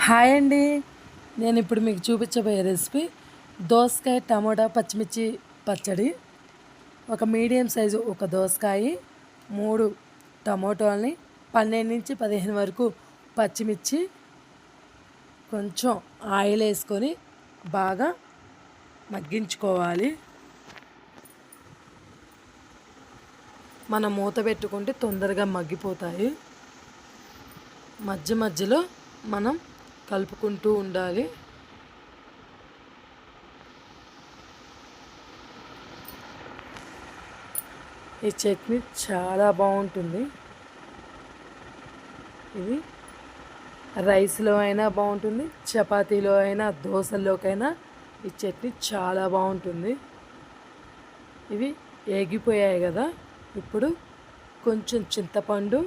Hi అండి. నేను ఇప్పుడు మీకు చూపించబోయే రెసిపీ దోసకాయ టమోటా పచ్చిమిర్చి పచ్చడి. ఒక మీడియం సైజు ఒక దోసకాయ, 3 టమోటాలని, 12 నుంచి 15 వరకు పచ్చిమిర్చి, కొంచెం ఆయిల్ వేసుకొని బాగా మగ్గించుకోవాలి. మనం మూత పెట్టుకుంటే తొందరగా మగ్గిపోతాయి. మధ్య మధ్యలో మనం కలుపుకుంటూ ఉండాలి. ఈ చట్నీ చాలా బాగుంటుంది. ఇది రైస్లో అయినా బాగుంటుంది, చపాతీలో అయినా, దోశల్లోకైనా ఈ చట్నీ చాలా బాగుంటుంది. ఇవి ఏగిపోయాయి కదా, ఇప్పుడు కొంచెం చింతపండు,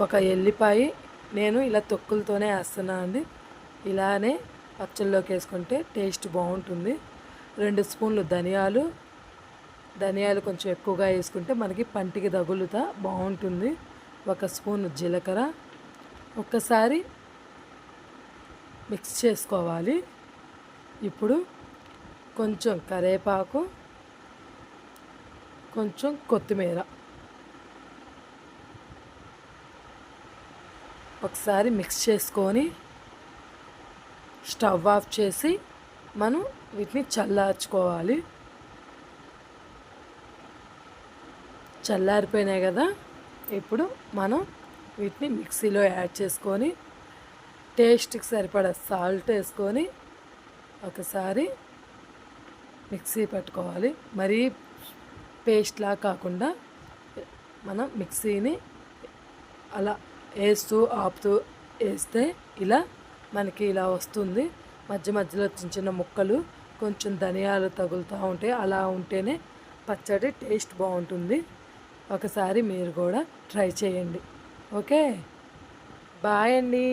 ఒక ఎల్లిపాయ, నేను ఇలా తొక్కులతోనే వేస్తున్నాను అండి. ఇలానే పచ్చళ్ళలోకి వేసుకుంటే టేస్ట్ బాగుంటుంది. 2 స్పూన్లు ధనియాలు కొంచెం ఎక్కువగా వేసుకుంటే మనకి పంటికి తగులుతా బాగుంటుంది. 1 స్పూన్ జీలకర్ర, ఒక్కసారి మిక్స్ చేసుకోవాలి. ఇప్పుడు కొంచెం కరివేపాకు, కొంచెం కొత్తిమీర ఒకసారి మిక్స్ చేసుకొని స్టవ్ ఆఫ్ చేసి మనం వీటిని చల్లార్చుకోవాలి. చల్లారిపోయినాయి కదా, ఇప్పుడు మనం వీటిని మిక్సీలో యాడ్ చేసుకొని టేస్ట్కి సరిపడా సాల్ట్ వేసుకొని ఒకసారి మిక్సీ పట్టుకోవాలి. మరీ పేస్ట్లా కాకుండా మనం మిక్సీని అలా వేస్తూ ఆపుతూ వేస్తే ఇలా మనకి ఇలా వస్తుంది. మధ్య మధ్యలో చిన్న చిన్న ముక్కలు, కొంచెం ధనియాలు తగులుతూ ఉంటాయి. అలా ఉంటేనే పచ్చడి టేస్ట్ బాగుంటుంది. ఒకసారి మీరు కూడా ట్రై చేయండి. ఓకే, బాయ్ అండి.